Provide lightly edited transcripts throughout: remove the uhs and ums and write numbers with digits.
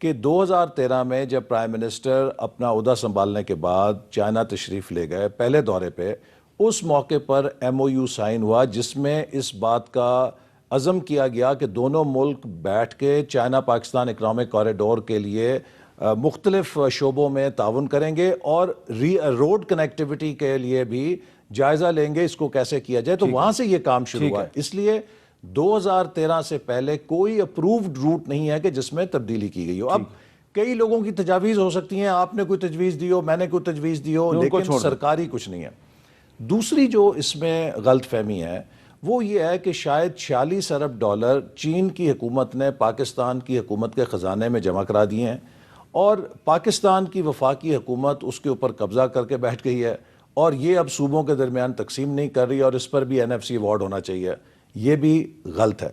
کہ 2013 میں جب پرائم منسٹر اپنا عہدہ سنبھالنے کے بعد چائنا تشریف لے گئے پہلے دورے پہ، اس موقع پر ایم او یو سائن ہوا جس میں اس بات کا عزم کیا گیا کہ دونوں ملک بیٹھ کے چائنا پاکستان اکنامک کوریڈور کے لیے مختلف شعبوں میں تعاون کریں گے اور روڈ کنیکٹیوٹی کے لیے بھی جائزہ لیں گے اس کو کیسے کیا جائے. تو وہاں سے یہ کام شروع ہوا. اس لیے 2013 سے پہلے کوئی اپرووڈ روٹ نہیں ہے کہ جس میں تبدیلی کی گئی ہو. اب کئی لوگوں کی تجاویز ہو سکتی ہیں، آپ نے کوئی تجویز دی ہو، میں نے کوئی تجویز دی ہو، لیکن سرکاری کچھ نہیں ہے. دوسری جو اس میں غلط فہمی ہے وہ یہ ہے کہ شاید 46 ارب ڈالر چین کی حکومت نے پاکستان کی حکومت کے خزانے میں جمع کرا دیے ہیں اور پاکستان کی وفاقی حکومت اس کے اوپر قبضہ کر کے بیٹھ گئی ہے اور یہ اب صوبوں کے درمیان تقسیم نہیں کر رہی اور اس پر بھی NFC ایوارڈ ہونا چاہیے. یہ بھی غلط ہے.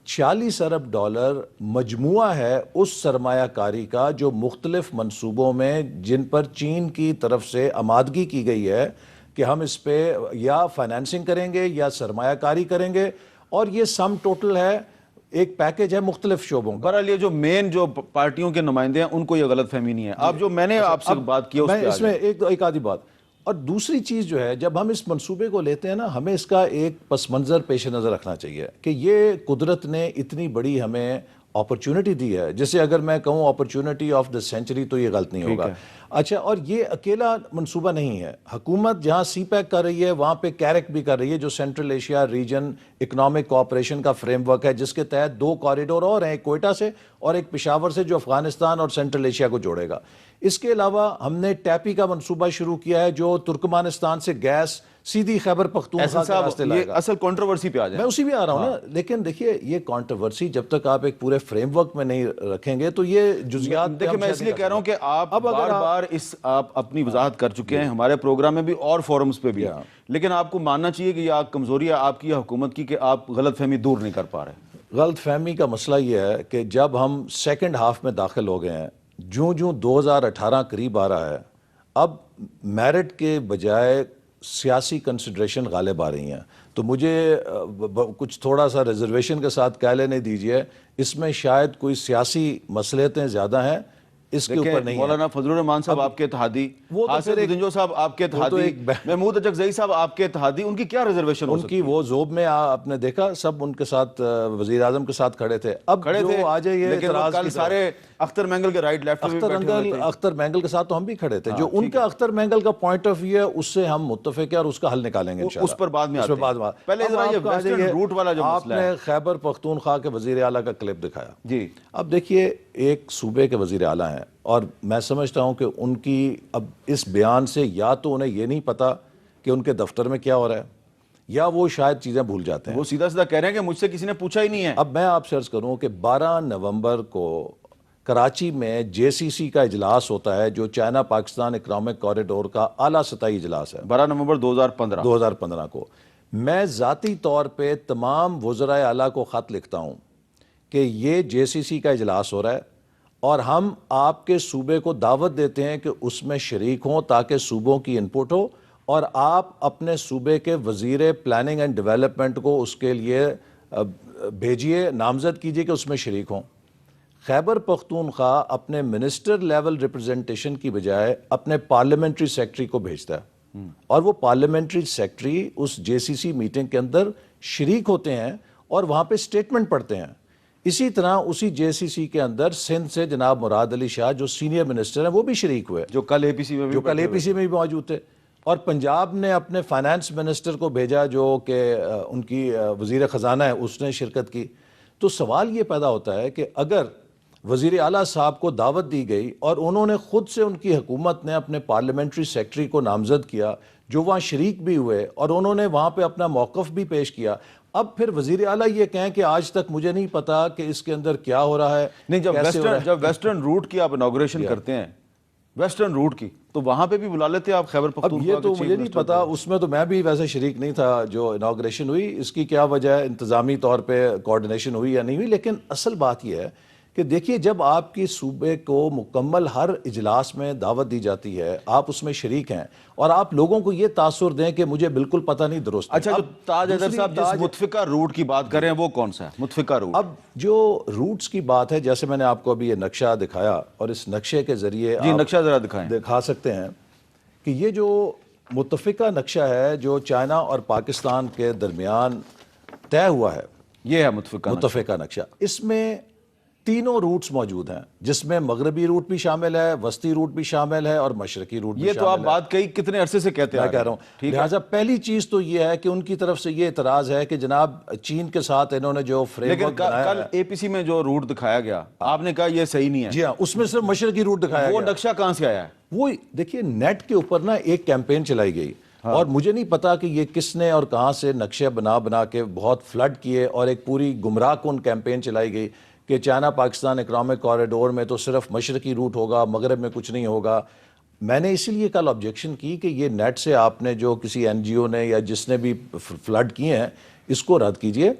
46 ارب ڈالر مجموعہ ہے اس سرمایہ کاری کا جو مختلف منصوبوں میں جن پر چین کی طرف سے آمادگی کی گئی ہے کہ ہم اس پہ یا فائنینسنگ کریں گے یا سرمایہ کاری کریں گے، اور یہ سم ٹوٹل ہے، ایک پیکج ہے مختلف شعبوں کا. بہرحال یہ جو مین جو پارٹیوں کے نمائندے ہیں ان کو یہ غلط فہمی نہیں ہے. اب جو میں نے آپ سے بات کی اس میں ایک آدھی بات. اور دوسری چیز جو ہے، جب ہم اس منصوبے کو لیتے ہیں نا، ہمیں اس کا ایک پس منظر پیش نظر رکھنا چاہیے کہ یہ قدرت نے اتنی بڑی ہمیں اپرچونٹی دی ہے، جسے اگر میں کہوں اپرچونٹی آف دا سینچری تو یہ غلط نہیں ہوگا. اچھا، اور یہ اکیلا منصوبہ نہیں ہے. حکومت جہاں سی پیک کر رہی ہے وہاں پہ کیرک بھی کر رہی ہے، جو central Asia region economic cooperation کا فریم ورک ہے، جس کے تحت 2 کوریڈور اور ہیں، ایک کوئٹہ سے اور ایک پشاور سے، جو افغانستان اور سینٹرل ایشیا کو جوڑے گا. اس کے علاوہ ہم نے ٹیپی کا منصوبہ شروع کیا ہے جو ترکمانستان سے گیس سیدھی خیبر پختونخوا کے راستے لائے گا. اصل کنٹروورسی پہ آ جائیں. میں اسی بھی آ رہا ہوں نا، لیکن دیکھیے یہ کنٹروورسی جب تک آپ ایک پورے فریم ورک میں نہیں رکھیں گے تو یہ جزیات. دیکھیں میں اس لیے کہہ رہا ہوں کہ آپ بار بار آپ اپنی وضاحت کر چکے ہیں ہمارے پروگرام میں بھی اور فورمز پہ بھی، لیکن آپ کو ماننا چاہیے کہ یہ کمزوری ہے آپ کی حکومت کی کہ آپ غلط فہمی دور نہیں کر پا رہے. غلط فہمی کا مسئلہ یہ ہے کہ جب ہم سیکنڈ ہاف میں داخل ہو گئے ہیں، جوں 2018 قریب آ رہا ہے، اب میرٹ کے بجائے سیاسی کنسیڈریشن غالب آ رہی ہیں. تو مجھے کچھ تھوڑا سا ریزرویشن کے ساتھ کہہ لینے دیجئے، اس میں شاید کوئی سیاسی مصلحتیں زیادہ ہیں، اس کے اوپر نہیں. مولانا فضل الرحمان صاحب آپ کے اتحادی، حاسد دنجو صاحب آپ کے اتحادی، محمود اچکزئی صاحب آپ کے اتحادی، ان کی کیا ریزرویشن ان کی وہ ذوب میں آپ نے دیکھا سب ان کے ساتھ وزیر اعظم کے ساتھ کھڑے تھے. اب کھڑے تھے، آ جائیے لیکن کل سارے اختر مینگل کے رائٹ لیفٹ اختر مینگل کے ساتھ تو ہم بھی کھڑے تھے. جو ان کا اختر مینگل کا پوائنٹ آف ویو ہے اس سے ہم متفق ہیں اور اس کا حل نکالیں گے انشاءاللہ. اس پر بعد میں آتے ہیں. پہلے ذرا یہ ویسٹرن روٹ والا جو مسئلہ ہے، آپ نے خیبر پختونخوا کے وزیر اعلیٰ کا کلپ دکھایا. جی اب دیکھیے ایک صوبے کے وزیر اعلیٰ ہیں اور میں سمجھتا ہوں کہ ان کی اب اس بیان سے یا تو انہیں یہ نہیں پتا کہ ان کے دفتر میں کیا ہو رہا ہے یا وہ شاید چیزیں بھول جاتے ہیں. وہ سیدھا سیدھا کہہ رہے ہیں کہ مجھ سے کسی نے پوچھا ہی نہیں ہے. اب میں آپ سے عرض کروں کہ 12 نومبر کو کراچی میں JCC کا اجلاس ہوتا ہے جو چائنا پاکستان اکنامک کوریڈور کا اعلیٰ سطحی اجلاس ہے. 12 نومبر 2015 کو میں ذاتی طور پہ تمام وزرائے اعلیٰ کو خط لکھتا ہوں کہ یہ JCC کا اجلاس ہو رہا ہے اور ہم آپ کے صوبے کو دعوت دیتے ہیں کہ اس میں شریک ہوں تاکہ صوبوں کی انپٹ ہو اور آپ اپنے صوبے کے وزیر پلاننگ اینڈ ڈیولپمنٹ کو اس کے لیے بھیجیے، نامزد کیجیے کہ اس میں شریک ہوں. خیبر پختونخوا اپنے منسٹر لیول ریپرزنٹیشن کی بجائے اپنے پارلیمنٹری سیکٹری کو بھیجتا ہے اور وہ پارلیمنٹری سیکٹری اس JCC میٹنگ کے اندر شریک ہوتے ہیں اور وہاں پہ سٹیٹمنٹ پڑھتے ہیں. اسی طرح اسی JCC کے اندر سندھ سے جناب مراد علی شاہ جو سینئر منسٹر ہیں وہ بھی شریک ہوئے، جو کل APC میں بھی موجود تھے. اور پنجاب نے اپنے فائنانس منسٹر کو بھیجا جو کہ ان کی وزیر خزانہ ہے، اس نے شرکت کی. تو سوال یہ پیدا ہوتا ہے کہ اگر وزیر اعلیٰ صاحب کو دعوت دی گئی اور انہوں نے خود سے، ان کی حکومت نے اپنے پارلیمنٹری سیکٹری کو نامزد کیا جو وہاں شریک بھی ہوئے اور انہوں نے وہاں پہ اپنا موقف بھی پیش کیا، اب پھر وزیر اعلیٰ یہ کہیں کہ آج تک مجھے نہیں پتا کہ اس کے اندر کیا ہو رہا ہے. نہیں، جب ویسٹرن روٹ کی آپ انوگریشن کرتے ہیں، ویسٹرن روٹ کی، تو وہاں پہ بھی بلا لیتے ہیں آپ خیبر پختونخوا. اب یہ تو مجھے نہیں پتا، اس میں تو میں بھی ویسے شریک نہیں تھا جو انوگریشن ہوئی، اس کی کیا وجہ ہے، انتظامی طور پہ کوارڈینیشن ہوئی یا نہیں ہوئی. لیکن اصل بات یہ ہے کہ دیکھیے جب آپ کی صوبے کو مکمل ہر اجلاس میں دعوت دی جاتی ہے، آپ اس میں شریک ہیں اور آپ لوگوں کو یہ تاثر دیں کہ مجھے بالکل پتہ نہیں درست ہے۔ اچھا، جو تاج حیدر دوسری صاحب جس متفقہ روٹ کی بات کر رہے ہیں وہ کون سا ہے متفقہ روٹ؟ اب جو روٹس کی بات ہے، جیسے میں نے آپ کو ابھی یہ نقشہ دکھایا اور اس نقشے کے ذریعے جی آپ نقشہ ذرا دکھائیں۔ دکھا سکتے ہیں کہ یہ جو متفقہ نقشہ ہے جو چائنا اور پاکستان کے درمیان طے ہوا ہے، یہ ہے متفقہ نقشہ، اس میں تینوں روٹس موجود ہیں، جس میں مغربی روٹ بھی شامل ہے، وسطی روٹ بھی شامل ہے اور مشرقی روٹ بھی شامل ہے۔ یہ تو آپ بات کئی کتنے عرصے سے کہتے ہیں، میں کہہ رہا ہوں لہٰذا پہلی چیز تو یہ ہے کہ ان کی طرف سے یہ اعتراض ہے کہ جناب چین کے ساتھ انہوں نے جو فریم لیکن ورک بنایا کل اے پی سی میں جو روٹ دکھایا گیا آپ نے کہا یہ صحیح نہیں ہے۔ جی ہاں، اس میں صرف مشرقی روٹ دکھایا وہ گیا۔ نقشہ کہاں سے آیا ہے؟ وہ دیکھیے نیٹ کے اوپر نا ایک کیمپین چلائی گئی اور مجھے نہیں پتا کہ یہ کس نے اور کہاں سے نقشے بنا کے بہت فلڈ کیے اور ایک پوری گمراہ کن کیمپین چلائی گئی کہ چائنا پاکستان اکنامک کوریڈور میں تو صرف مشرقی روٹ ہوگا، مغرب میں کچھ نہیں ہوگا۔ میں نے اسی لیے کل آبجیکشن کی کہ یہ نیٹ سے آپ نے جو کسی این جی او نے یا جس نے بھی فلڈ کیے ہیں اس کو رد کیجئے۔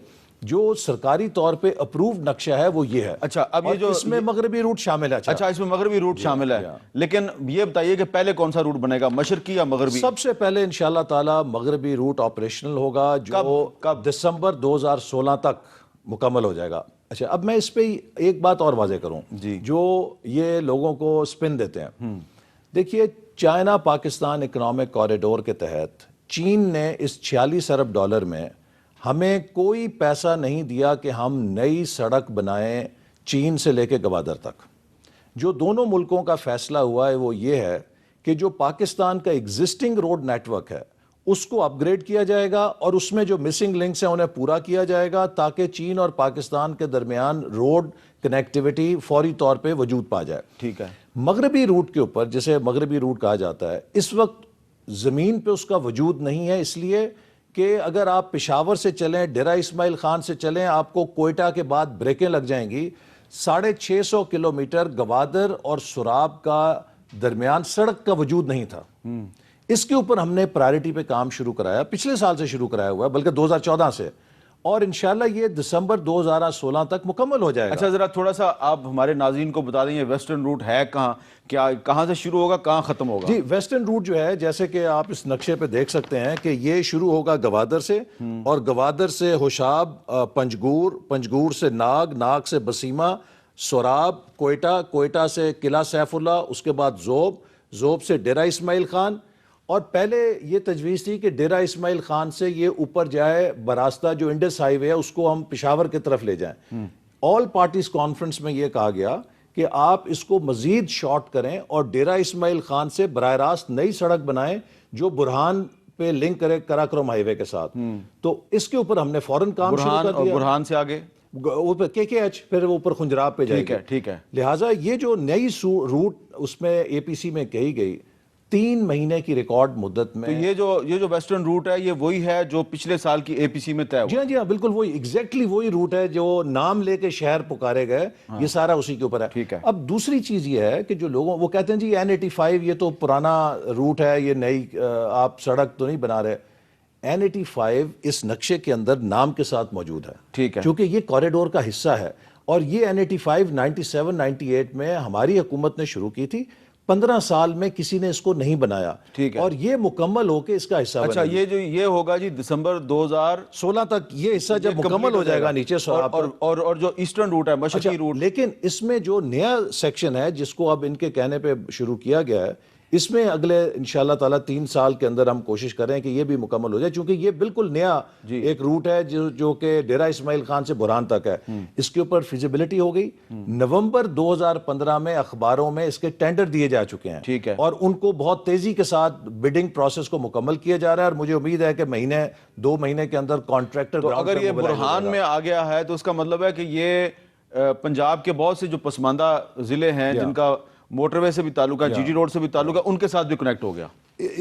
جو سرکاری طور پہ اپرووڈ نقشہ ہے وہ یہ ہے۔ اچھا، اب یہ اور جو اس میں مغربی روٹ شامل ہے۔ اچھا، اس میں مغربی روٹ شامل ہے، لیکن یہ بتائیے کہ پہلے کون سا روٹ بنے گا، مشرقی یا مغربی؟ سب سے پہلے انشاءاللہ تعالی مغربی روٹ آپریشنل ہوگا جو دسمبر 2016 تک مکمل ہو جائے گا۔ اچھا، اب میں اس پہ ایک بات اور واضح کروں جو یہ لوگوں کو سپن دیتے ہیں۔ دیکھیے چائنا پاکستان اکنامک کوریڈور کے تحت چین نے اس $46 ارب میں ہمیں کوئی پیسہ نہیں دیا کہ ہم نئی سڑک بنائیں چین سے لے کے گوادر تک۔ جو دونوں ملکوں کا فیصلہ ہوا ہے وہ یہ ہے کہ جو پاکستان کا ایگزسٹنگ روڈ نیٹ ورک ہے اس کو اپ گریڈ کیا جائے گا اور اس میں جو مسنگ لنکس ہیں انہیں پورا کیا جائے گا تاکہ چین اور پاکستان کے درمیان روڈ کنیکٹیوٹی فوری طور پہ وجود پا جائے۔ ٹھیک ہے۔ مغربی روٹ کے اوپر جسے مغربی روٹ کہا جاتا ہے، اس وقت زمین پہ اس کا وجود نہیں ہے، اس لیے کہ اگر آپ پشاور سے چلیں، ڈیرہ اسماعیل خان سے چلیں، آپ کو کوئٹہ کے بعد بریکیں لگ جائیں گی۔ 650 کلومیٹر گوادر اور سراب کا درمیان سڑک کا وجود نہیں تھا۔ اس کے اوپر ہم نے پرائرٹی پہ کام شروع کرایا، پچھلے سال سے شروع کرایا ہوا ہے، بلکہ 2014 سے، اور انشاءاللہ یہ دسمبر 2016 تک مکمل ہو جائے گا۔ اچھا، ذرا تھوڑا سا آپ ہمارے ناظرین کو بتا دیں یہ ویسٹرن روٹ ہے کہاں، کیا کہاں سے شروع ہوگا، کہاں ختم ہوگا؟ جی، ویسٹرن روٹ جو ہے جیسے کہ آپ اس نقشے پہ دیکھ سکتے ہیں کہ یہ شروع ہوگا گوادر سے، اور گوادر سے ہوشاب، پنجگور سے ناگ سے بسیمہ، سوراب، کوئٹہ سے قلعہ سیف اللہ، اس کے بعد زوب سے ڈیرہ اسماعیل خان، اور پہلے یہ تجویز تھی کہ ڈیرہ اسماعیل خان سے یہ اوپر جائے براستہ جو انڈس ہائی وے ہے اس کو ہم پشاور کی طرف لے جائیں۔ آل پارٹیز کانفرنس میں یہ کہا گیا کہ آپ اس کو مزید شارٹ کریں اور ڈیرہ اسماعیل خان سے براہ راست نئی سڑک بنائیں جو برہان پہ لنک کرے کراکرم ہائی وے کے ساتھ۔ تو اس کے اوپر ہم نے فوراً کام شروع کر دیا۔ برہان سے آگے KKH، پھر اوپر خنجراب پہ جائے گی۔ ٹھیک ہے۔ لہٰذا یہ جو نئی روٹ اس میں اے پی سی میں کہی گئی 3 مہینے کی ریکارڈ مدت میں، تو یہ جو ویسٹرن روٹ ہے یہ وہی ہے جو پچھلے سال کی اے پی سی میں طے ہوا؟ جی ہاں بالکل وہی، ایگزیکٹلی وہی روٹ ہے جو نام لے کے شہر پکارے گئے، یہ سارا اسی کے اوپر ہے۔ ٹھیک ہے۔ اب دوسری چیز یہ ہے کہ جو لوگوں وہ کہتے ہیں جی N85 یہ تو پرانا روٹ ہے، یہ نئی آپ سڑک تو نہیں بنا رہے۔ N85 اس نقشے کے اندر نام کے ساتھ موجود ہے، ٹھیک ہے، کیونکہ یہ کوریڈور کا حصہ ہے، اور یہ N85 97-98 میں ہماری حکومت نے شروع کی تھی۔ 15 سال میں کسی نے اس کو نہیں بنایا، ٹھیک ہے، اور یہ مکمل ہو کے اس کا حصہ اچھا یہ ہوگا جی دسمبر 2016 تک یہ حصہ جب مکمل ہو جائے گا نیچے اور جو ایسٹرن روٹ ہے مشرقی روٹ، لیکن اس میں جو نیا سیکشن ہے جس کو اب ان کے کہنے پہ شروع کیا گیا ہے، اس میں اگلے انشاءاللہ تعالیٰ 3 سال کے اندر ہم کوشش کریں کہ یہ بھی مکمل ہو جائے، چونکہ یہ بالکل نیا ایک روٹ ہے جو کہ ڈیرہ اسماعیل خان سے برہان تک ہے۔ اس کے اوپر فیزیبلٹی ہو گئی، نومبر 2015 میں اخباروں میں اس کے ٹینڈر دیے جا چکے ہیں، ٹھیک ہے، اور ان کو بہت تیزی کے ساتھ بیڈنگ پروسیس کو مکمل کیا جا رہا ہے، اور مجھے امید ہے کہ 1-2 مہینے کے اندر کانٹریکٹر تو اگر یہ برہان میں آ گیا ہے تو اس کا مطلب ہے کہ یہ پنجاب کے بہت سے جو پسماندہ ضلع ہیں جن کا موٹر وے سے بھی تعلق ہے، جی ٹی روڈ سے بھی تعلق ہے، ان کے ساتھ بھی کنیکٹ ہو گیا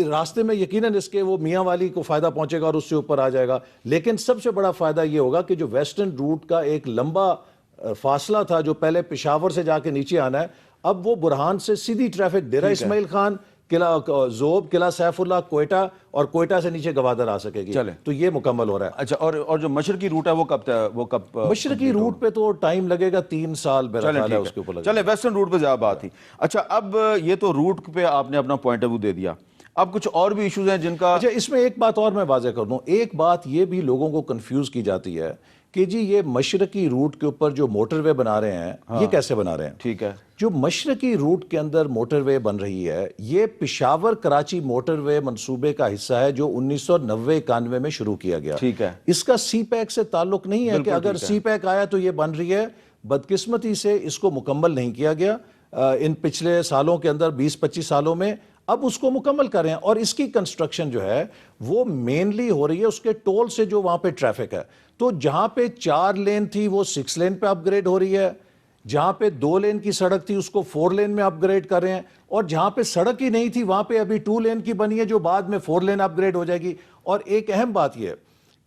راستے میں۔ یقیناً اس کے وہ میاں والی کو فائدہ پہنچے گا اور اس سے اوپر آ جائے گا، لیکن سب سے بڑا فائدہ یہ ہوگا کہ جو ویسٹرن روٹ کا ایک لمبا فاصلہ تھا جو پہلے پشاور سے جا کے نیچے آنا ہے، اب وہ برہان سے سیدھی ٹریفک ڈیرہ اسماعیل خان، قلعہ ذوب، قلعہ سیف اللہ، کوئٹہ، اور کوئٹہ سے نیچے گوادر آ سکے گی. چلیں. تو یہ مکمل ہو رہا ہے. اچھا، اور جو مشرقی روٹ ہے وہ کب مشرقی روٹ پہ تو ٹائم لگے گا 3 سال میرا خیال ہے اس کے اوپر لگے گا. چلیں ویسٹرن روٹ پہ زیادہ بات تھی. اچھا اب یہ تو روٹ پہ آپ نے اپنا پوائنٹ آف ویو دے دیا، اب کچھ اور بھی ایشوز ہیں جن کا. اچھا اس میں ایک بات اور میں واضح کر دوں. ایک بات یہ بھی لوگوں کو کنفیوز کی جاتی ہے کہ جی یہ مشرقی روٹ کے اوپر جو موٹر وے بنا رہے ہیں یہ کیسے بنا رہے ہیں. ٹھیک ہے. جو مشرقی روٹ کے اندر موٹر وے بن رہی ہے یہ پشاور کراچی موٹر وے منصوبے کا حصہ ہے جو 1990-91 میں شروع کیا گیا. ٹھیک ہے. اس کا سی پیک سے تعلق نہیں ہے کہ اگر سی پیک آیا تو یہ بن رہی ہے. بدقسمتی سے اس کو مکمل نہیں کیا گیا ان پچھلے سالوں کے اندر، 20-25 سالوں میں. اب اس کو مکمل کریں اور اس کی کنسٹرکشن جو ہے وہ مینلی ہو رہی ہے اس کے ٹول سے جو وہاں پہ ٹریفک ہے. تو جہاں پہ 4 لین تھی وہ 6 لین پہ اپ گریڈ ہو رہی ہے، جہاں پہ 2 لین کی سڑک تھی اس کو 4 لین میں اپ گریڈ کر رہے ہیں، اور جہاں پہ سڑک ہی نہیں تھی وہاں پہ ابھی 2 لین کی بنی ہے جو بعد میں 4 لین اپ گریڈ ہو جائے گی. اور ایک اہم بات یہ ہے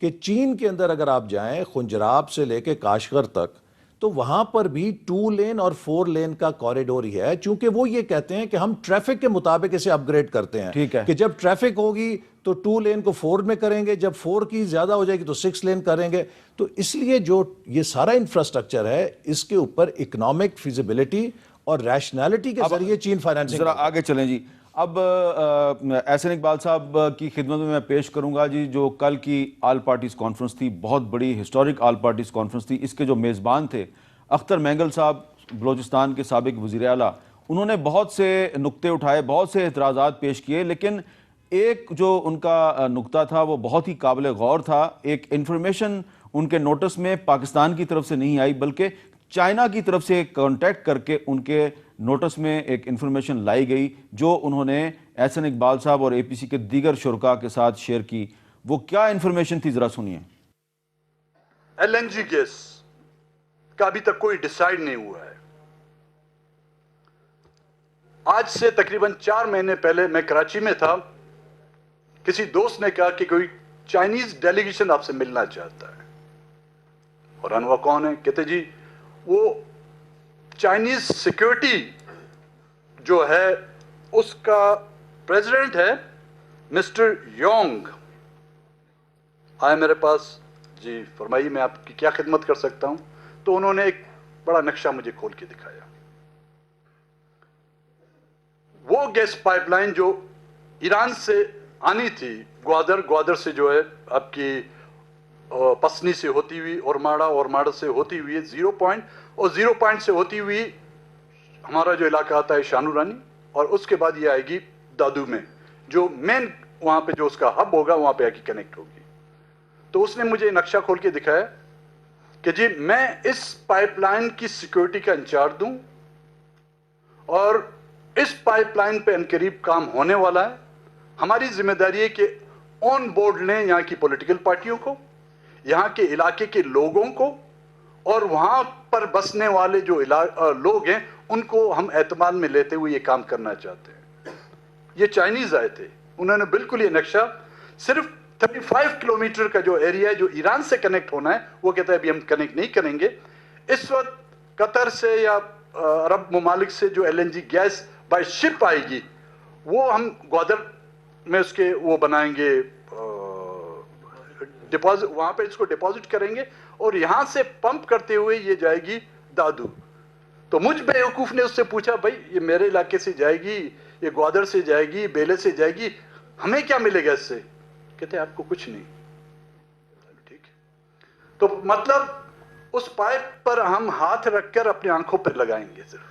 کہ چین کے اندر اگر آپ جائیں خنجراب سے لے کے کاشغر تک تو وہاں پر بھی 2 لین اور 4 لین کا کوریڈور ہی ہے، چونکہ وہ یہ کہتے ہیں کہ ہم ٹریفک کے مطابق اسے اپ گریڈ کرتے ہیں. ٹھیک ہے. کہ جب ٹریفک ہوگی تو 2 لین کو 4 میں کریں گے، جب 4 کی زیادہ ہو جائے گی تو 6 لین کریں گے. تو اس لیے جو یہ سارا انفراسٹرکچر ہے اس کے اوپر اکنامک فیزیبلٹی اور ریشنالٹی کے ذریعے چین فائنانسنگ. ذرا آگے چلیں جی. اب احسن اقبال صاحب کی خدمت میں پیش کروں گا جی جو کل کی آل پارٹیز کانفرنس تھی، بہت بڑی ہسٹورک آل پارٹیز کانفرنس تھی. اس کے جو میزبان تھے اختر مینگل صاحب، بلوچستان کے سابق وزیر اعلیٰ، انہوں نے بہت سے نکتے اٹھائے، بہت سے اعتراضات پیش کیے، لیکن ایک جو ان کا نکتہ تھا وہ بہت ہی قابل غور تھا. ایک انفارمیشن ان کے نوٹس میں پاکستان کی طرف سے نہیں آئی بلکہ چائنا کی طرف سے کانٹیکٹ کر کے ان کے نوٹس میں ایک انفارمیشن لائی گئی جو انہوں نے احسن اقبال صاحب اور اے پی سی کے دیگر شرکاء کے ساتھ شیئر کی. وہ کیا انفارمیشن تھی ذرا سنیے. ایل این جی گیس کا ابھی تک کوئی ڈیسائیڈ نہیں ہوا ہے. آج سے تقریباً 4 مہینے پہلے میں کراچی میں تھا، کسی دوست نے کہا کہ کوئی چائنیز ڈیلیگیشن آپ سے ملنا چاہتا ہے. اور انوا کون ہے؟ کہتے جی وہ چائنیز سیکیورٹی جو ہے اس کا پریزیڈنٹ ہے مسٹر یونگ. آئے میرے پاس، جی فرمائیے میں آپ کی کیا خدمت کر سکتا ہوں. تو انہوں نے ایک بڑا نقشہ مجھے کھول کے دکھایا. وہ گیس پائپ لائن جو ایران سے آنی تھی گوادر سے جو ہے آپ کی پسنی سے ہوتی ہوئی اورماڑا سے ہوتی ہوئی 0 پوائنٹ اور 0 پوائنٹ سے ہوتی ہوئی ہمارا جو علاقہ آتا ہے شانو رانی، اور اس کے بعد یہ آئے گی دادو میں جو مین وہاں پہ جو اس کا ہب ہوگا وہاں پہ آ کے کنیکٹ ہوگی. تو اس نے مجھے نقشہ کھول کے دکھایا کہ جی میں اس پائپ لائن کی سیکیورٹی کا انچارج دوں اور اس پائپ لائن پہ انقریب کام ہونے والا ہے. ہماری ذمہ داری ہے کہ آن بورڈ لیں یہاں کی پولیٹیکل پارٹیوں کو، یہاں کے علاقے کے لوگوں کو، اور وہاں پر بسنے والے جو لوگ ہیں ان کو ہم اعتماد میں لیتے ہوئے یہ کام کرنا چاہتے ہیں. یہ چائنیز آئے تھے، انہوں نے بالکل یہ نقشہ صرف 35 کلومیٹر کا جو ایریا ہے جو ایران سے کنیکٹ ہونا ہے وہ کہتا ہے ابھی ہم کنیکٹ نہیں کریں گے. اس وقت قطر سے یا عرب ممالک سے جو L N G gas by ship آئے گی وہ ہم گوادر میں اس کے وہ بنائیں گے ڈپازٹ، وہاں پہ اس کو ڈپازٹ کریں گے اور یہاں سے پمپ کرتے ہوئے یہ جائے گی دادو. تو مجھ بیوقوف نے اس سے پوچھا بھائی یہ میرے علاقے سے جائے گی، یہ گوادر سے جائے گی، بیلے سے جائے گی، ہمیں کیا ملے گا اس سے؟ کہتے ہیں آپ کو کچھ نہیں. ٹھیک ہے. تو مطلب اس پائپ پر ہم ہاتھ رکھ کر اپنی آنکھوں پر لگائیں گے صرف.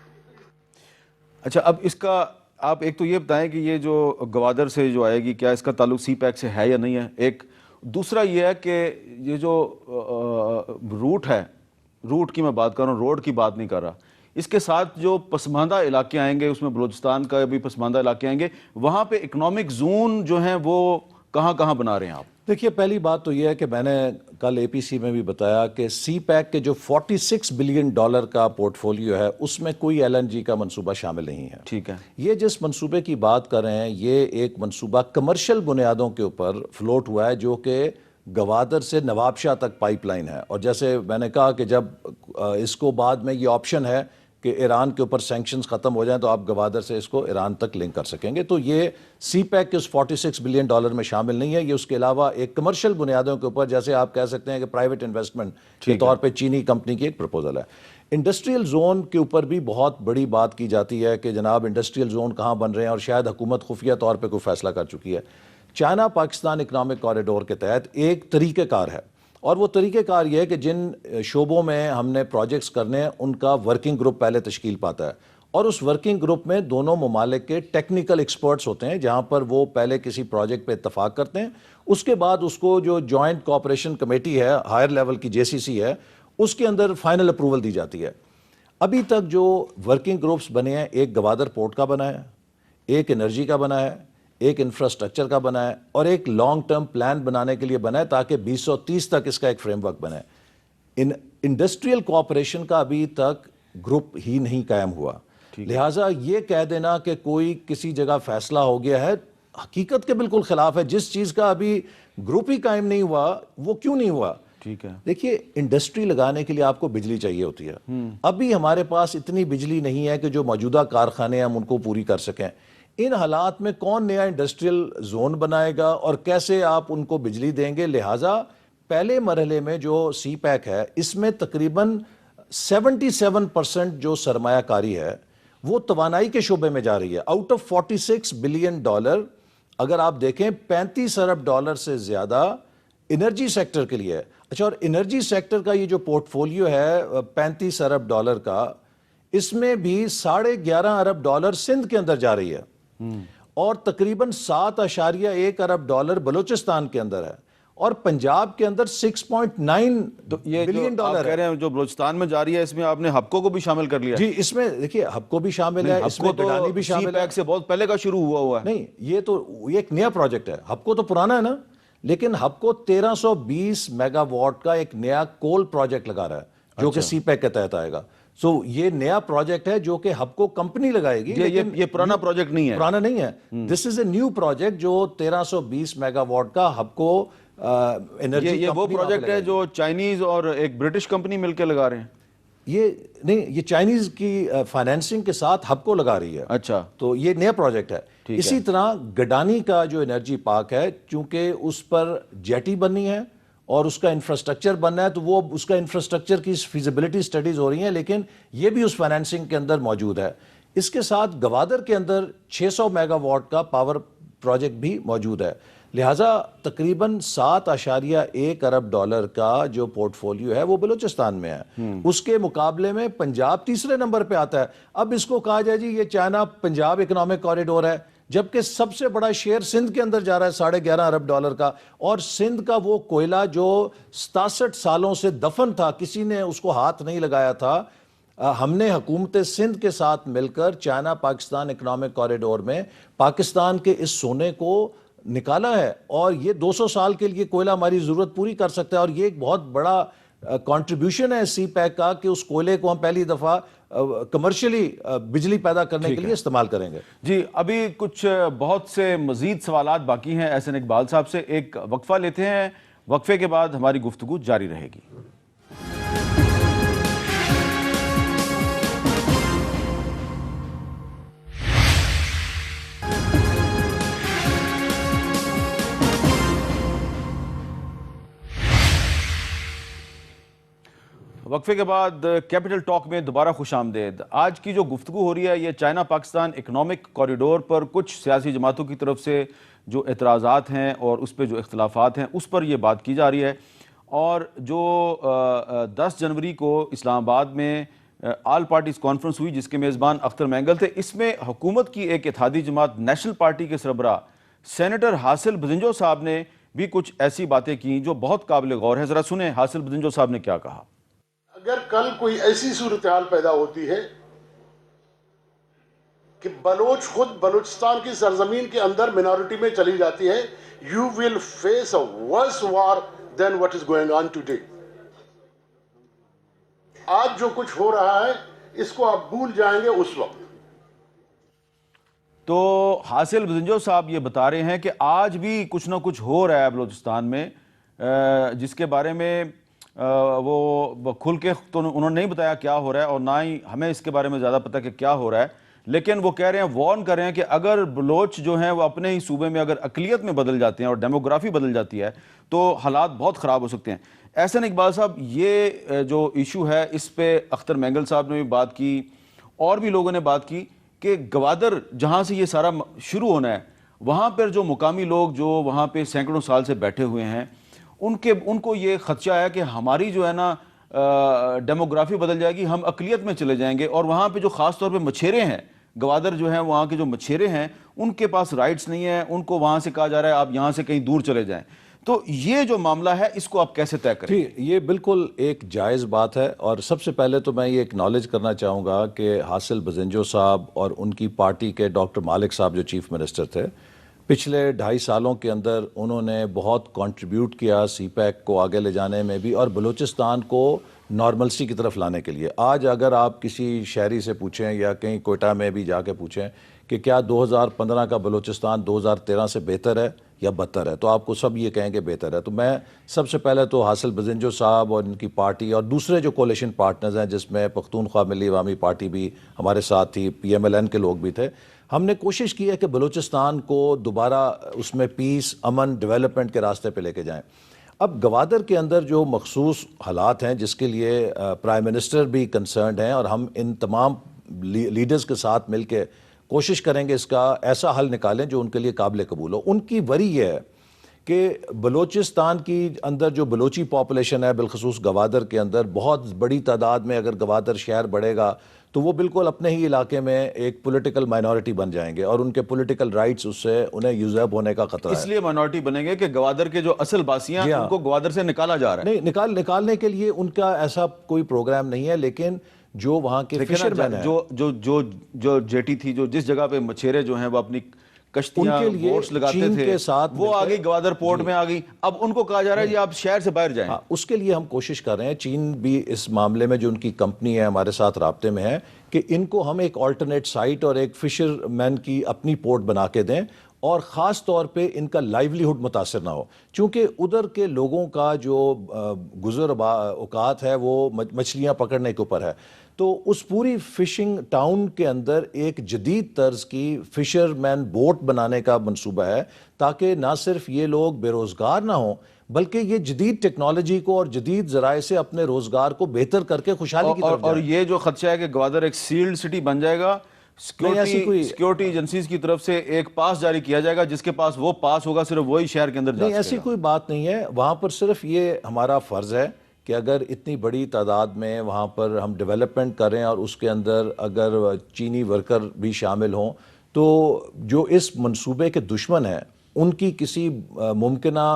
اچھا اب اس کا آپ ایک تو یہ بتائیں کہ یہ جو گوادر سے جو آئے گی کیا اس کا تعلق سی پیک سے ہے یا نہیں ہے؟ ایک دوسرا یہ ہے کہ یہ جو روٹ ہے، روٹ کی میں بات کر رہا ہوں، روڈ کی بات نہیں کر رہا، اس کے ساتھ جو پسماندہ علاقے آئیں گے، اس میں بلوچستان کا بھی پسماندہ علاقے آئیں گے، وہاں پہ اکنامک زون جو ہیں وہ کہاں کہاں بنا رہے ہیں آپ؟ دیکھیے پہلی بات تو یہ ہے کہ میں نے کل اے پی سی میں بھی بتایا کہ سی پیک کے جو $46 بلین کا پورٹ فولیو ہے اس میں کوئی ایل این جی کا منصوبہ شامل نہیں ہے. ٹھیک ہے. یہ جس منصوبے کی بات کر رہے ہیں یہ ایک منصوبہ کمرشل بنیادوں کے اوپر فلوٹ ہوا ہے جو کہ گوادر سے نواب شاہ تک پائپ لائن ہے. اور جیسے میں نے کہا کہ جب اس کو بعد میں یہ آپشن ہے کہ ایران کے اوپر سینکشنز ختم ہو جائیں تو آپ گوادر سے اس کو ایران تک لنک کر سکیں گے. تو یہ سی پیک کے اس $46 بلین میں شامل نہیں ہے. یہ اس کے علاوہ ایک کمرشل بنیادوں کے اوپر, جیسے آپ کہہ سکتے ہیں کہ پرائیویٹ انویسٹمنٹ کے طور پہ چینی کمپنی کی ایک پروپوزل ہے. انڈسٹریل زون کے اوپر بھی بہت بڑی بات کی جاتی ہے کہ جناب انڈسٹریل زون کہاں بن رہے ہیں, اور شاید حکومت خفیہ طور پہ کوئی فیصلہ کر چکی ہے. چائنا پاکستان اکنامک کوریڈور کے تحت ایک طریقہ کار ہے, اور وہ طریقہ کار یہ ہے کہ جن شعبوں میں ہم نے پروجیکٹس کرنے ہیں ان کا ورکنگ گروپ پہلے تشکیل پاتا ہے, اور اس ورکنگ گروپ میں دونوں ممالک کے ٹیکنیکل ایکسپرٹس ہوتے ہیں, جہاں پر وہ پہلے کسی پروجیکٹ پہ اتفاق کرتے ہیں. اس کے بعد اس کو جو جوائنٹ کوآپریشن کمیٹی ہے, ہائر لیول کی JCC ہے, اس کے اندر فائنل اپروول دی جاتی ہے. ابھی تک جو ورکنگ گروپس بنے ہیں, ایک گوادر پورٹ کا بنا ہے, ایک انرجی کا بنا ہے, ایک انفراسٹرکچر کا بنا ہے, اور ایک لانگ ٹرم پلان بنانے کے لیے بنا ہے تاکہ 2030 تک اس کا ایک فریم ورک بنے. انڈسٹریل کوآپریشن کا ابھی تک گروپ ہی نہیں قائم ہوا. لہٰذا یہ کہہ دینا کہ کوئی کسی جگہ فیصلہ ہو گیا ہے, حقیقت کے بالکل خلاف ہے. جس چیز کا ابھی گروپ ہی قائم نہیں ہوا وہ کیوں نہیں ہوا؟ ٹھیک ہے, دیکھیے انڈسٹری لگانے کے لیے آپ کو بجلی چاہیے ہوتی ہے. ابھی ہمارے پاس اتنی بجلی نہیں ہے کہ جو موجودہ کارخانے ہم ان کو پوری کر سکیں. ان حالات میں کون نیا انڈسٹریل زون بنائے گا اور کیسے آپ ان کو بجلی دیں گے؟ لہٰذا پہلے مرحلے میں جو سی پیک ہے اس میں تقریباً 77% جو سرمایہ کاری ہے وہ توانائی کے شعبے میں جا رہی ہے. آؤٹ آف $46 بلین اگر آپ دیکھیں $35 ارب سے زیادہ انرجی سیکٹر کے لیے ہے. اچھا, اور انرجی سیکٹر کا یہ جو پورٹ فولیو ہے $35 ارب کا, اس میں بھی $11.5 ارب سندھ کے اندر جا رہی ہے, اور تقریباً $7.1 ارب بلوچستان کے اندر ہے, اور پنجاب کے اندر 6.9 بلین آپ کہہ رہے ہیں جو بلوچستان میں جاری ہے, اس میں آپ نے ہپکو کو بھی شامل کر لیا؟ جی, اس میں دیکھیے ہپکو بھی شامل ہے, اس میں گڈانی بھی شامل ہے. سی پیک سے بہت پہلے کا شروع ہوا ہے. نہیں, یہ ایک نیا پروجیکٹ ہے. ہپکو تو پرانا ہے نا, لیکن ہپکو 1320 میگا واٹ کا ایک نیا کول پروجیکٹ لگا رہا ہے جو کہ سی پیک کے تحت آئے گا. یہ نیا پروجیکٹ ہے جو کہ ہپکو کمپنی لگائے گی. یہ پرانا پروجیکٹ نہیں ہے, پرانا نہیں ہے. دس از اے نیو پروجیکٹ جو 1320 میگا واٹ کا ہپکو انرجی. یہ وہ پروجیکٹ ہے جو چائنیز اور ایک برٹش کمپنی مل کے لگا رہے ہیں؟ یہ نہیں, یہ چائنیز کی فائنینسنگ کے ساتھ ہپکو لگا رہی ہے. اچھا, تو یہ نیا پروجیکٹ ہے. اسی طرح گڈانی کا جو انرجی پارک ہے, چونکہ اس پر جیٹی بننی ہے اور اس کا انفراسٹرکچر بننا ہے, تو وہ اس کا انفراسٹرکچر کی فیزیبلٹی سٹڈیز ہو رہی ہیں, لیکن یہ بھی اس فائنینسنگ کے اندر موجود ہے. اس کے ساتھ گوادر کے اندر 600 میگا واٹ کا پاور پروجیکٹ بھی موجود ہے. لہٰذا تقریباً $7.1 ارب کا جو پورٹ فولیو ہے وہ بلوچستان میں ہے. اس کے مقابلے میں پنجاب تیسرے نمبر پہ آتا ہے. اب اس کو کہا جائے جی یہ چائنا پنجاب اکنامک کوریڈور ہے, جبکہ سب سے بڑا شیئر سندھ کے اندر جا رہا ہے $11.5 ارب کا, اور سندھ کا وہ کوئلہ جو 67 سالوں سے دفن تھا, کسی نے اس کو ہاتھ نہیں لگایا تھا. ہم نے حکومت سندھ کے ساتھ مل کر چائنا پاکستان اکنامک کوریڈور میں پاکستان کے اس سونے کو نکالا ہے, اور یہ 200 سال کے لیے کوئلہ ہماری ضرورت پوری کر سکتا ہے. اور یہ ایک بہت بڑا کنٹریبیوشن ہے سی پیک کا کہ اس کوئلے کو ہم پہلی دفعہ کمرشلی بجلی پیدا کرنے کے لیے استعمال کریں گے. جی, ابھی کچھ بہت سے مزید سوالات باقی ہیں احسن اقبال صاحب سے. ایک وقفہ لیتے ہیں, وقفے کے بعد ہماری گفتگو جاری رہے گی. وقفے کے بعد کیپٹل ٹاک میں دوبارہ خوش آمدید. آج کی جو گفتگو ہو رہی ہے یہ چائنا پاکستان اکنامک کوریڈور پر کچھ سیاسی جماعتوں کی طرف سے جو اعتراضات ہیں اور اس پہ جو اختلافات ہیں اس پر یہ بات کی جا رہی ہے. اور جو 10 جنوری کو اسلام آباد میں آل پارٹیز کانفرنس ہوئی جس کے میزبان اختر مینگل تھے, اس میں حکومت کی ایک اتحادی جماعت نیشنل پارٹی کے سربراہ سینیٹر حاصل بزنجو صاحب نے بھی کچھ ایسی باتیں کی جو بہت قابل غور ہے. ذرا سنیں حاصل بزنجو صاحب نے کیا کہا. اگر کل کوئی ایسی صورتحال پیدا ہوتی ہے کہ بلوچ خود بلوچستان کی سرزمین کے اندر منارٹی میں چلی جاتی ہے, you will face a worse war than what is going on today. آج جو کچھ ہو رہا ہے اس کو آپ بھول جائیں گے اس وقت. تو حاصل بزنجو صاحب یہ بتا رہے ہیں کہ آج بھی کچھ نہ کچھ ہو رہا ہے بلوچستان میں, جس کے بارے میں وہ کھل کے تو انہوں نے نہیں بتایا کیا ہو رہا ہے، اور نہ ہی ہمیں اس کے بارے میں زیادہ پتہ کہ کیا ہو رہا ہے، لیکن وہ کہہ رہے ہیں، وارن کر رہے ہیں کہ اگر بلوچ جو ہیں وہ اپنے ہی صوبے میں اگر اقلیت میں بدل جاتے ہیں اور ڈیموگرافی بدل جاتی ہے تو حالات بہت خراب ہو سکتے ہیں۔ احسن اقبال صاحب، یہ جو ایشو ہے اس پہ اختر مینگل صاحب نے بھی بات کی اور بھی لوگوں نے بات کی کہ گوادر جہاں سے یہ سارا شروع ہونا ہے، وہاں پر جو مقامی لوگ جو وہاں پہ سینکڑوں سال سے بیٹھے ہوئے ہیں، ان کو یہ خدشہ ہے کہ ہماری جو ہے نا ڈیموگرافی بدل جائے گی، ہم اقلیت میں چلے جائیں گے، اور وہاں پہ جو خاص طور پہ مچھیرے ہیں، گوادر جو ہیں وہاں کے جو مچھیرے ہیں، ان کے پاس رائٹس نہیں ہیں، ان کو وہاں سے کہا جا رہا ہے آپ یہاں سے کہیں دور چلے جائیں۔ تو یہ جو معاملہ ہے اس کو آپ کیسے طے کریں؟ جی، یہ بالکل ایک جائز بات ہے، اور سب سے پہلے تو میں یہ اکنالج کرنا چاہوں گا کہ حاصل بزنجو صاحب اور ان کی پارٹی کے ڈاکٹر مالک صاحب جو چیف منسٹر تھے، پچھلے 2.5 سالوں کے اندر انہوں نے بہت کنٹریبیوٹ کیا سی پیک کو آگے لے جانے میں بھی اور بلوچستان کو نارملسی کی طرف لانے کے لیے۔ آج اگر آپ کسی شہری سے پوچھیں یا کہیں کوئٹہ میں بھی جا کے پوچھیں کہ کیا 2015 کا بلوچستان 2013 سے بہتر ہے یا بدتر ہے، تو آپ کو سب یہ کہیں کہ بہتر ہے۔ تو میں سب سے پہلے تو حاصل بزنجو صاحب اور ان کی پارٹی اور دوسرے جو کولیشن پارٹنرز ہیں، جس میں پختونخوا ملی عوامی پارٹی بھی ہمارے ساتھ تھی، PMLN کے لوگ بھی تھے، ہم نے کوشش کی ہے کہ بلوچستان کو دوبارہ اس میں پیس، امن، ڈیولپمنٹ کے راستے پہ لے کے جائیں۔ اب گوادر کے اندر جو مخصوص حالات ہیں جس کے لیے پرائم منسٹر بھی کنسرنڈ ہیں، اور ہم ان تمام لیڈرز کے ساتھ مل کے کوشش کریں گے اس کا ایسا حل نکالیں جو ان کے لیے قابل قبول ہو۔ ان کی وری یہ ہے کہ بلوچستان کی اندر جو بلوچی پاپولیشن ہے، بالخصوص گوادر کے اندر بہت بڑی تعداد میں اگر گوادر شہر بڑھے گا تو وہ بالکل اپنے ہی علاقے میں ایک پولیٹیکل مائنورٹی بن جائیں گے، اور ان کے پولیٹیکل رائٹس اس سے انہیں یوزرب ہونے کا خطرہ ہے۔ اس لیے مائنورٹی بنیں گے کہ گوادر کے جو اصل باسیاں ہیں ان کو گوادر سے نکالا جا رہا ہے۔ نہیں، نکالنے کے لیے ان کا ایسا کوئی پروگرام نہیں ہے، لیکن جو وہاں کے فشر مین ہیں، جو جیٹی تھی، جو جس جگہ پہ مچھیرے جو ہیں وہ اپنی کشتیاں ان کے لیے بوٹس لگاتے چین تھے، کے ساتھ وہ آ گئی گوادر پورٹ میں آ گئی، اب ان کو کہا جا رہا ہے جی آپ شہر سے باہر جائیں۔ اس کے لیے ہم کوشش کر رہے ہیں۔ چین بھی اس معاملے میں جو ان کی کمپنی ہے ہمارے ساتھ رابطے میں ہے کہ ان کو ہم ایک آلٹرنیٹ سائٹ اور ایک فشر مین کی اپنی پورٹ بنا کے دیں، اور خاص طور پہ ان کا لائیولیہڈ متاثر نہ ہو، چونکہ ادھر کے لوگوں کا جو گزر اوقات ہے وہ مچھلیاں پکڑنے کے اوپر ہے۔ تو اس پوری فشنگ ٹاؤن کے اندر ایک جدید طرز کی فشر مین بوٹ بنانے کا منصوبہ ہے، تاکہ نہ صرف یہ لوگ بے روزگار نہ ہوں بلکہ یہ جدید ٹیکنالوجی کو اور جدید ذرائع سے اپنے روزگار کو بہتر کر کے خوشحالی کی طرف اور جائیں۔ یہ جو خدشہ ہے کہ گوادر ایک سیلڈ سٹی بن جائے گا، سیکیورٹی ایجنسیز کی طرف سے ایک پاس جاری کیا جائے گا، جس کے پاس وہ پاس ہوگا صرف وہی شہر کے اندر جا سکے گا۔ نہیں، ایسی کوئی بات نہیں ہے، وہاں پر صرف یہ ہمارا فرض ہے کہ اگر اتنی بڑی تعداد میں وہاں پر ہم ڈیولپمنٹ کریں اور اس کے اندر اگر چینی ورکر بھی شامل ہوں، تو جو اس منصوبے کے دشمن ہیں ان کی کسی ممکنہ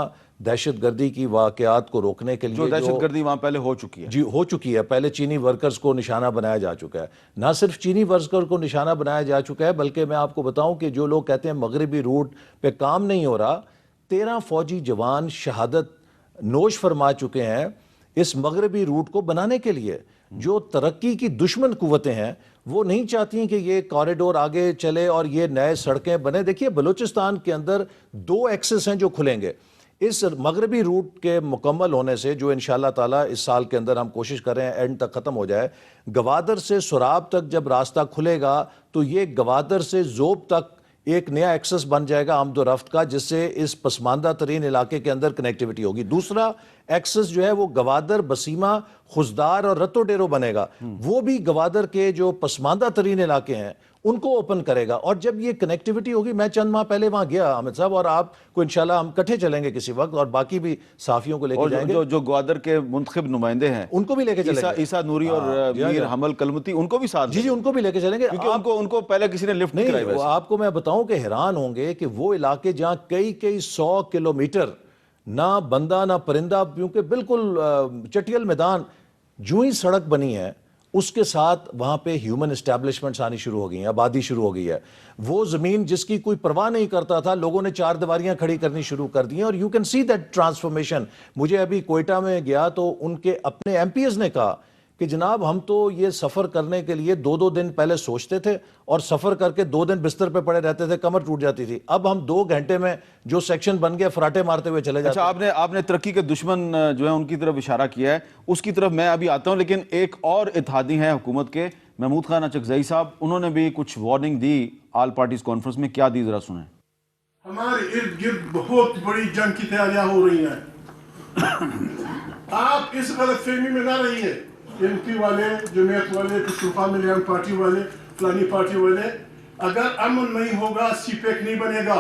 دہشت گردی کی واقعات کو روکنے کے لیے جو دہشت گردی وہاں پہلے ہو چکی ہے، جی ہو چکی ہے، پہلے چینی ورکرز کو نشانہ بنایا جا چکا ہے، نہ صرف چینی ورکر کو نشانہ بنایا جا چکا ہے بلکہ میں آپ کو بتاؤں کہ جو لوگ کہتے ہیں مغربی روٹ پہ کام نہیں ہو رہا، 13 فوجی جوان شہادت نوش فرما چکے ہیں اس مغربی روٹ کو بنانے کے لیے۔ جو ترقی کی دشمن قوتیں ہیں وہ نہیں چاہتی کہ یہ کوریڈور آگے چلے اور یہ نئے سڑکیں بنے۔ دیکھیے بلوچستان کے اندر 2 ایکسس ہیں جو کھلیں گے اس مغربی روٹ کے مکمل ہونے سے، جو انشاءاللہ تعالیٰ اس سال کے اندر ہم کوشش کر رہے ہیں اینڈ تک ختم ہو جائے۔ گوادر سے سراب تک جب راستہ کھلے گا تو یہ گوادر سے زوب تک ایک نیا ایکسس بن جائے گا آمد و رفت کا، جس سے اس پسماندہ ترین علاقے کے اندر کنیکٹیوٹی ہوگی۔ دوسرا ایکسس جو ہے وہ گوادر، بسیمہ، خزدار اور رتو ڈیرو بنے گا، وہ بھی گوادر کے جو پسماندہ ترین علاقے ہیں ان کو اوپن کرے گا۔ اور جب یہ کنیکٹیوٹی ہوگی، میں چند ماہ پہلے وہاں گیا حامد صاحب، اور آپ کو انشاءاللہ ہم کٹھے چلیں گے کسی وقت، اور باقی بھی صحافیوں کو لے کے جائیں گے، جو گوادر کے منتخب نمائندے ہیں ان کو بھی لے کے چلیں گے، عیسیٰ نوری اور میر حمل کلمتی، ان کو بھی ساتھ جی ان کو بھی لے کے چلیں گے، کیونکہ ان کو پہلے کسی نے لفٹ نہیں کرائی۔ نہیں، آپ کو میں بتاؤں کہ حیران ہوں گے کہ وہ علاقے جہاں کئی 100 کلومیٹر نہ بندہ نہ پرندہ، کیونکہ بالکل چٹیل میدان، جو ہی سڑک بنی ہے اس کے ساتھ وہاں پہ ہیومن اسٹیبلشمنٹس آنی شروع ہو گئی ہیں، آبادی شروع ہو گئی ہے۔ وہ زمین جس کی کوئی پرواہ نہیں کرتا تھا، لوگوں نے 4 دیواریاں کھڑی کرنی شروع کر دی ہیں، اور you can see that transformation. مجھے ابھی کوئٹہ میں گیا تو ان کے اپنے ایم پی ایز نے کہا کہ جناب ہم تو یہ سفر کرنے کے لیے 2 دن پہلے سوچتے تھے اور سفر کر کے 2 دن بستر پہ پڑے رہتے تھے, کمر ٹوٹ جاتی تھی. اب ہم 2 گھنٹے میں جو سیکشن بن گئے فراٹے مارتے ہوئے چلے جاتے ہیں. اچھا, آپ نے ترقی کے دشمن جو ہیں ان کی طرف اشارہ کیا ہے, اس کی طرف میں ابھی آتا ہوں, لیکن ایک اور اتحادی ہیں حکومت کے, محمود خان اچکزئی صاحب, انہوں نے بھی کچھ وارننگ دی آل پارٹیز کانفرنس میں. کیا دی, ذرا سنیں. ہمارے ارد گرد بہت بڑی جنگ کی تیاریاں ہو رہی ہیں. آپ اس غلط فہمی میں نہ رہیے. ایم پی والے, جمعیت والے, پشتونخوا ملیان پارٹی والے, فلانی پارٹی والے, اگر امن نہیں ہوگا سی پیک نہیں بنے گا.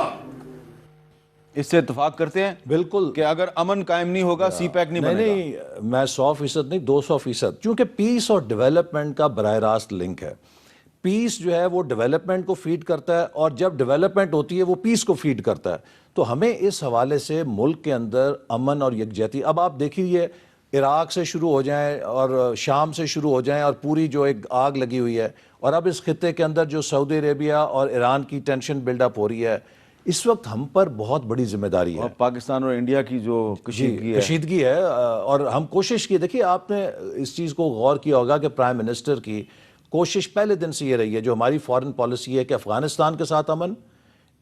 اس سے اتفاق کرتے ہیں بالکل کہ اگر امن قائم نہیں ہوگا سی پیک نہیں بنے گا. نہیں, میں 100% نہیں 200%, کیونکہ پیس اور ڈیولپمنٹ کا براہ راست لنک ہے. پیس جو ہے وہ ڈیولپمنٹ کو فیڈ کرتا ہے, اور جب ڈیولپمنٹ ہوتی ہے وہ پیس کو فیڈ کرتا ہے. تو ہمیں اس حوالے سے ملک کے اندر امن اور یکجہتی, اب آپ دیکھیے عراق سے شروع ہو جائیں اور شام سے شروع ہو جائیں اور پوری جو ایک آگ لگی ہوئی ہے, اور اب اس خطے کے اندر جو سعودی عربیہ اور ایران کی ٹینشن بلڈ اپ ہو رہی ہے, اس وقت ہم پر بہت بڑی ذمہ داری ہے. اور پاکستان اور انڈیا کی جو کشیدگی ہے, اور ہم کوشش کی, دیکھیے آپ نے اس چیز کو غور کیا ہوگا کہ پرائم منسٹر کی کوشش پہلے دن سے یہ رہی ہے, جو ہماری فارن پالیسی ہے, کہ افغانستان کے ساتھ امن,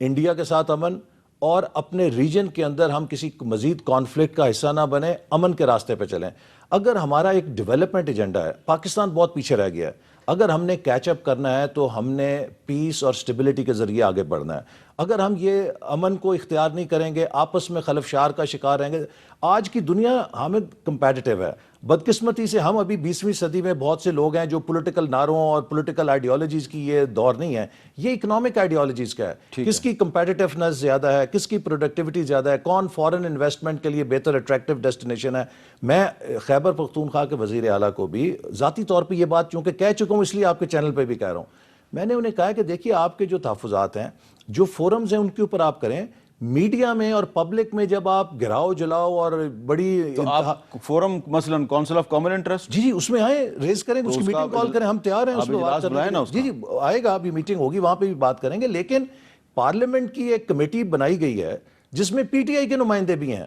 انڈیا کے ساتھ امن, اور اپنے ریجن کے اندر ہم کسی مزید کانفلکٹ کا حصہ نہ بنیں, امن کے راستے پہ چلیں. اگر ہمارا ایک ڈیولپمنٹ ایجنڈا ہے, پاکستان بہت پیچھے رہ گیا ہے, اگر ہم نے کیچ اپ کرنا ہے تو ہم نے پیس اور سٹیبلٹی کے ذریعے آگے بڑھنا ہے. اگر ہم یہ امن کو اختیار نہیں کریں گے, آپس میں خلفشار کا شکار رہیں گے. آج کی دنیا ہمیں کمپیٹیٹیو ہے. بدقسمتی سے ہم ابھی 20ویں صدی میں بہت سے لوگ ہیں جو پولیٹیکل نعروں اور پولیٹیکل آئیڈیالوجیز کی یہ دور نہیں ہے, یہ اکنامک آئیڈیالوجیز کا ہے. کس کی کمپیٹیٹیونیس زیادہ ہے, کس کی پروڈکٹیوٹی زیادہ ہے, کون فارن انویسٹمنٹ کے لیے بہتر اٹریکٹیو ڈیسٹینیشن ہے. میں خیبر پختونخوا کے وزیر اعلیٰ کو بھی ذاتی طور پہ یہ بات چونکہ کہہ چکا ہوں, اس لیے آپ کے چینل پہ بھی کہہ رہا ہوں, میں نے انہیں کہا کہ دیکھیے آپ کے جو تحفظات ہیں, جو فورمز ہیں, ان کے اوپر آپ کریں. میڈیا میں اور پبلک میں جب آپ گراؤ جلاؤ اور بڑی فورم مثلا کونسل آف کامن انٹرسٹ, جی اس میں آئیں, ریز کریں, اس کی میٹنگ کال کریں, ہم تیار ہیں اس پہ بات کرنے. جی آئے گا, ابھی میٹنگ ہوگی, وہاں پہ بھی بات کریں گے. لیکن پارلیمنٹ کی ایک کمیٹی بنائی گئی ہے جس میں پی ٹی آئی کے نمائندے بھی ہیں,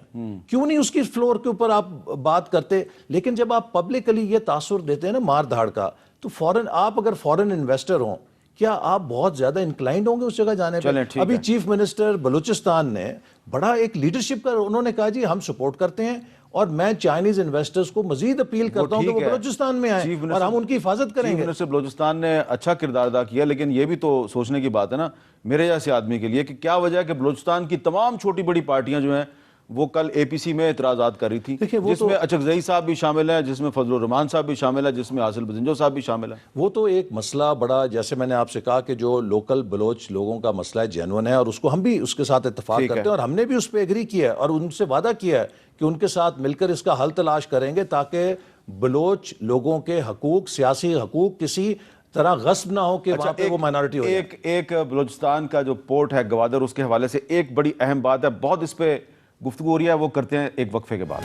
کیوں نہیں اس کی فلور کے اوپر آپ بات کرتے. لیکن جب آپ پبلکلی یہ تاثر دیتے ہیں نا مار دھاڑ کا, تو فورن آپ اگر فورن انویسٹر ہوں, کیا آپ بہت زیادہ انکلائنڈ ہوں گے اس جگہ جانے پہ؟ ابھی چیف منسٹر بلوچستان نے بڑا ایک لیڈرشپ کا, انہوں نے کہا جی ہم سپورٹ کرتے ہیں, اور میں چائنیز انویسٹرز کو مزید اپیل کرتا ہوں کہ وہ بلوچستان میں آئیں اور ہم ان کی حفاظت کریں گے. چیف منسٹر بلوچستان نے اچھا کردار ادا کیا, لیکن یہ بھی تو سوچنے کی بات ہے نا میرے جیسے آدمی کے لیے, کہ کیا وجہ ہے کہ بلوچستان کی تمام چھوٹی بڑی پارٹیاں جو ہیں وہ کل اے پی سی میں اعتراضات کر رہی تھی, جس میں اچکزئی صاحب بھی شامل ہیں, جس میں فضل الرحمان صاحب بھی شامل ہے, جس میں حاصل بزنجو صاحب بھی شامل ہیں. وہ تو ایک مسئلہ بڑا, جیسے میں نے آپ سے کہا کہ جو لوکل بلوچ لوگوں کا مسئلہ جینون ہے, اور اس کو ہم بھی اس کے ساتھ اتفاق کرتے ہیں, اور ہم نے بھی اس پہ ایگری کیا ہے, اور ان سے وعدہ کیا ہے کہ ان کے ساتھ مل کر اس کا حل تلاش کریں گے, تاکہ بلوچ لوگوں کے حقوق, سیاسی حقوق کسی طرح غصب نہ ہو کہ وہاں پہ وہ مائنورٹی ہو جائے. ایک بلوچستان کا جو پورٹ ہے گوادر, اس کے حوالے سے ایک بڑی اہم بات ہے, بہت اس پہ گفتگو ہو رہی ہے, وہ کرتے ہیں ایک وقفے کے بعد.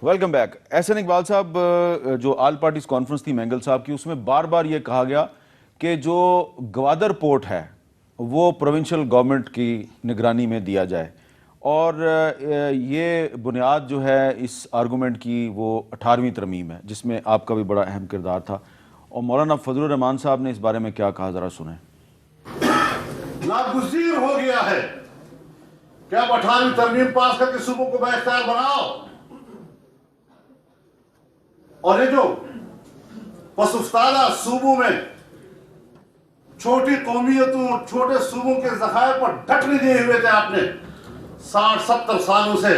Welcome back. احسن اقبال صاحب, جو آل پارٹیز کانفرنس تھی مینگل صاحب کی, اس میں بار بار یہ کہا گیا کہ جو گوادر پورٹ ہے وہ پروونشل گورنمنٹ کی نگرانی میں دیا جائے, اور یہ بنیاد جو ہے اس آرگومنٹ کی وہ 18ویں ترمیم ہے, جس میں آپ کا بھی بڑا اہم کردار تھا. اور مولانا فضل الرحمان صاحب نے اس بارے میں کیا کہا, ذرا سنیں. ناگزیر ہو گیا ہے کہ اب 18ویں ترمیم پاس کر کے صوبوں کو بااختیار بناؤ, اور یہ جو پس افتادہ صوبوں میں چھوٹی قومیتوں اور چھوٹے صوبوں کے ذخائر پر ڈھکنے دیے ہوئے تھے آپ نے 60-70 سالوں سے,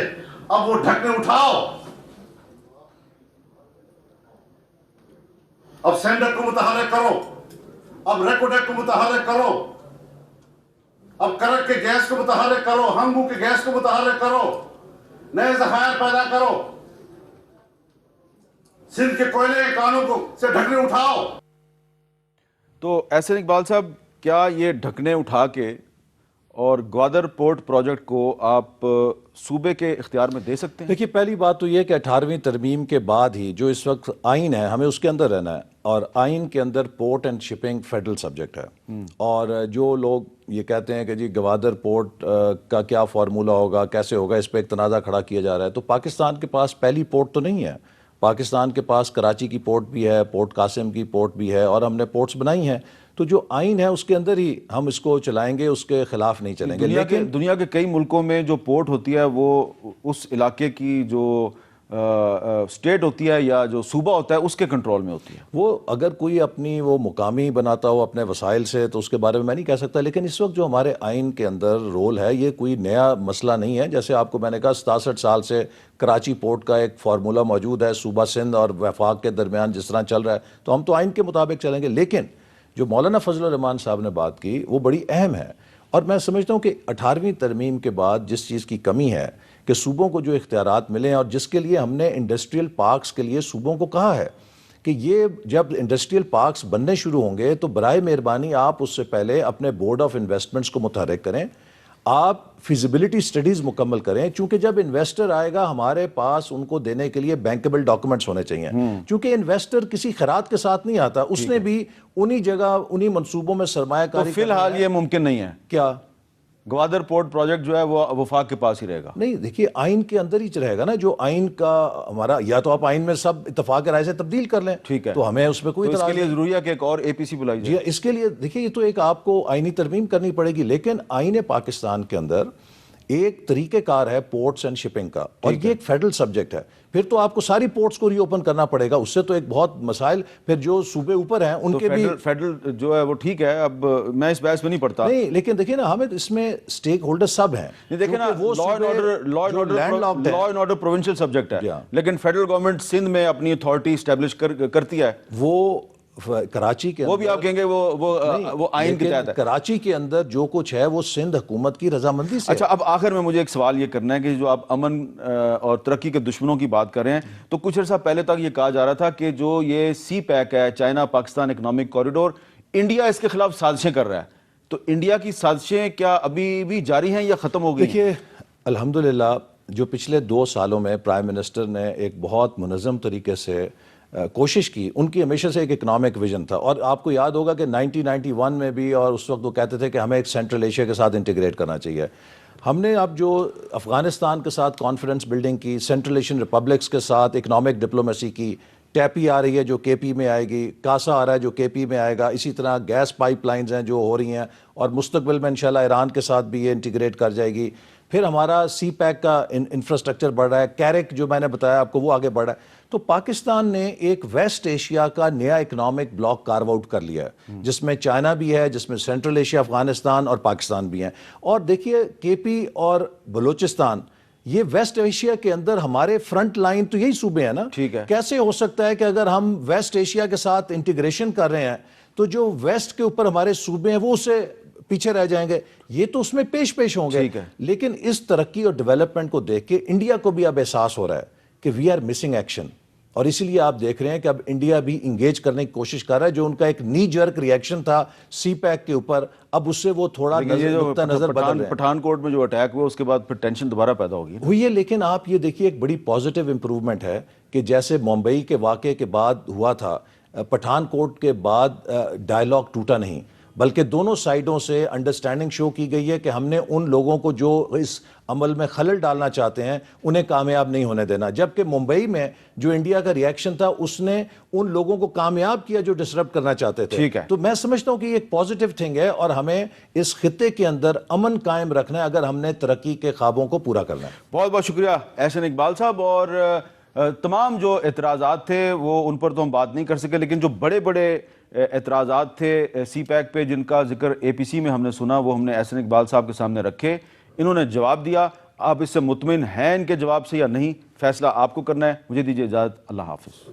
اب وہ ڈھکنے اٹھاؤ. اب سینڈک کو متحرک کرو, اب ریکوڈیک کو متحرک کرو, اب کرک کے گیس کو متحرک کرو, ہنگو کے گیس کو متحرک کرو, نئے ذخائر پیدا کرو, سندھ کے کوئلے کے کانوں کو سے ڈھکنے اٹھاؤ. تو احسن اقبال صاحب, کیا یہ ڈھکنے اٹھا کے اور گوادر پورٹ پروجیکٹ کو آپ صوبے کے اختیار میں دے سکتے ہیں؟ دیکھیے پہلی بات تو یہ کہ 18ویں ترمیم کے بعد ہی جو اس وقت آئین ہے, ہمیں اس کے اندر رہنا ہے. اور آئین کے اندر port and shipping federal subject ہے، اور جو لوگ یہ کہتے ہیں کہ جی گوادر پورٹ کا کیا فارمولا ہوگا، کیسے ہوگا، اس پہ ایک تنازع کھڑا کیا جا رہا ہے. تو پاکستان کے پاس پہلی پورٹ تو نہیں ہے. پاکستان کے پاس کراچی کی پورٹ بھی ہے، پورٹ قاسم کی پورٹ بھی ہے، اور ہم نے پورٹس بنائی ہیں. تو جو آئین ہے اس کے اندر ہی ہم اس کو چلائیں گے، اس کے خلاف نہیں چلیں گے. لیکن دنیا کے کئی ملکوں میں جو پورٹ ہوتی ہے وہ اس علاقے کی جو اسٹیٹ ہوتی ہے یا جو صوبہ ہوتا ہے اس کے کنٹرول میں ہوتی ہے. وہ اگر کوئی اپنی وہ مقامی بناتا ہو اپنے وسائل سے تو اس کے بارے میں نہیں کہہ سکتا. لیکن اس وقت جو ہمارے آئین کے اندر رول ہے یہ کوئی نیا مسئلہ نہیں ہے. جیسے آپ کو میں نے کہا 67 سال سے کراچی پورٹ کا ایک فارمولا موجود ہے، صوبہ سندھ اور وفاق کے درمیان جس طرح چل رہا ہے، تو ہم تو آئین کے مطابق چلیں گے. لیکن جو مولانا فضل الرحمان صاحب نے بات کی وہ بڑی اہم ہے، اور میں سمجھتا ہوں کہ 18ویں ترمیم کے بعد جس چیز کی کمی ہے کہ صوبوں کو جو اختیارات ملیں، اور جس کے لیے ہم نے انڈسٹریل پارکس کے لیے صوبوں کو کہا ہے کہ یہ جب انڈسٹریل پارکس بننے شروع ہوں گے تو برائے مہربانی آپ اس سے پہلے اپنے بورڈ آف انویسٹمنٹس کو متحرک کریں، آپ فیزیبلٹی سٹڈیز مکمل کریں. چونکہ جب انویسٹر آئے گا ہمارے پاس ان کو دینے کے لیے بینکیبل ڈاکومنٹس ہونے چاہیے. چونکہ انویسٹر کسی خیرات کے ساتھ نہیں آتا، اس نے بھی انہی جگہ انہی منصوبوں میں سرمایہ کاری. فی الحال یہ ممکن نہیں ہے. کیا گوادر پورٹ پروجیکٹ جو ہے وہ وفاق کے پاس ہی رہے گا؟ نہیں، دیکھیے آئین کے اندر ہی رہے گا نا. جو آئین کا ہمارا، یا تو آپ آئین میں سب اتفاق رائے سے تبدیل کر لیں، ٹھیک ہے، تو ہمیں اس میں کوئی تو اس کے اعتراض لیے نہیں. ضروری ہے کہ ایک اور اے پی سی بلائی جائے. جی اس کے لیے دیکھیے یہ تو ایک آپ کو آئینی ترمیم کرنی پڑے گی. لیکن آئین پاکستان کے اندر ایک طریقہ کار ہے پورٹس اینڈ شپنگ کا، اور یہ ایک فیڈرل سبجیکٹ ہے. پھر تو آپ کو ساری پورٹس کو ری اوپن کرنا پڑے گا. اس سے تو ایک بہت مسائل، پھر جو صوبے اوپر ہیں ان کے بھی فیڈرل جو ہے وہ ٹھیک ہے. اب میں اس بحث میں نہیں پڑتا. نہیں، لیکن دیکھیں نا ہمیں اس میں سٹیک ہولڈر سب ہیں. دیکھیں نا، law and order provincial subject ہے، لیکن فیڈرل گورنمنٹ سندھ میں اپنی اتھارٹی اسٹیبلش کرتی ہے. وہ کراچی کے وہ بھی آپ کہیں گے وہ آئین کے تحت ہے. کراچی کے اندر جو کچھ ہے وہ سندھ حکومت کی رضامندی سے. اچھا، اب آخر میں مجھے ایک سوال یہ کرنا ہے کہ جو آپ امن اور ترقی کے دشمنوں کی بات کر رہے ہیں، تو کچھ عرصہ پہلے تک یہ کہا جا رہا تھا کہ جو یہ سی پیک ہے، China Pakistan economic corridor, India اس کے خلاف سازشیں کر رہا ہے. تو انڈیا کی سازشیں کیا ابھی بھی جاری ہیں یا ختم ہو گئی؟ دیکھیے الحمدللہ جو پچھلے 2 سالوں میں پرائم منسٹر نے ایک بہت منظم طریقے سے کوشش کی. ان کی ہمیشہ سے ایک اکنامک ویژن تھا، اور آپ کو یاد ہوگا کہ 1991 میں بھی، اور اس وقت وہ کہتے تھے کہ ہمیں ایک سینٹرل ایشیا کے ساتھ انٹیگریٹ کرنا چاہیے. ہم نے اب جو افغانستان کے ساتھ کانفیڈنس بلڈنگ کی، سینٹرل ایشین ریپبلکس کے ساتھ اکنامک ڈپلومیسی کی، ٹیپی آ رہی ہے جو کے پی میں آئے گی، کاسا آ رہا ہے جو کے پی میں آئے گا، اسی طرح گیس پائپ لائنز ہیں جو ہو رہی ہیں، اور مستقبل میں انشاءاللہ ایران کے ساتھ بھی یہ انٹیگریٹ کر جائے گی. پھر ہمارا سی پیک کا انفراسٹرکچر بڑھ رہا ہے، کیرک جو میں نے بتایا آپ کو وہ آگے بڑھ رہا ہے. تو پاکستان نے ایک ویسٹ ایشیا کا نیا اکنامک بلاک کارو آؤٹ کر لیا ہے، جس میں چائنا بھی ہے، جس میں سینٹرل ایشیا، افغانستان اور پاکستان بھی ہیں. اور دیکھیے کے پی اور بلوچستان، یہ ویسٹ ایشیا کے اندر ہمارے فرنٹ لائن تو یہی صوبے ہیں نا. ٹھیک ہے، کیسے ہو سکتا ہے کہ اگر ہم ویسٹ ایشیا کے ساتھ انٹیگریشن کر رہے ہیں تو جو ویسٹ کے اوپر ہمارے صوبے ہیں وہ اسے پیچھے رہ جائیں گے؟ یہ تو اس میں پیش ہوں گے. لیکن اس ترقی اور ڈیولپمنٹ کو دیکھ کے انڈیا کو بھی اب احساس ہو رہا ہے کہ وی آر مسنگ ایکشن، اور اسی لیے آپ دیکھ رہے ہیں کہ اب انڈیا بھی انگیج کرنے کی کوشش کر رہا ہے. جو ان کا ایک نی جرک ریئیکشن تھا سی پیک کے اوپر، اب اس سے وہ تھوڑا نقطہ نظر بدل رہے ہیں. پٹھان کوٹ میں جو اٹیک ہوا اس کے بعد پھر ٹینشن دوبارہ پیدا ہوئی ہے. لیکن آپ یہ دیکھیے ایک بڑی پازیٹیو امپروومنٹ ہے کہ جیسے ممبئی کے واقعے کے بعد ہوا تھا، پٹھان کوٹ کے بعد ڈائلاگ ٹوٹا نہیں، بلکہ دونوں سائیڈوں سے انڈرسٹینڈنگ شو کی گئی ہے کہ ہم نے ان لوگوں کو جو اس عمل میں خلل ڈالنا چاہتے ہیں انہیں کامیاب نہیں ہونے دینا. جبکہ ممبئی میں جو انڈیا کا ریئیکشن تھا اس نے ان لوگوں کو کامیاب کیا جو ڈسرپٹ کرنا چاہتے تھے. تو میں سمجھتا ہوں کہ یہ ایک پازیٹیو تھنگ ہے، اور ہمیں اس خطے کے اندر امن قائم رکھنا ہے اگر ہم نے ترقی کے خوابوں کو پورا کرنا ہے. بہت بہت شکریہ احسن اقبال صاحب. اور تمام جو اعتراضات تھے وہ ان پر تو ہم بات نہیں کر سکے، لیکن جو بڑے بڑے اعتراضات تھے سی پیک پہ جن کا ذکر اے پی سی میں ہم نے سنا، وہ ہم نے احسن اقبال صاحب کے سامنے رکھے. انہوں نے جواب دیا. آپ اس سے مطمئن ہیں ان کے جواب سے یا نہیں، فیصلہ آپ کو کرنا ہے. مجھے دیجیے اجازت. اللہ حافظ.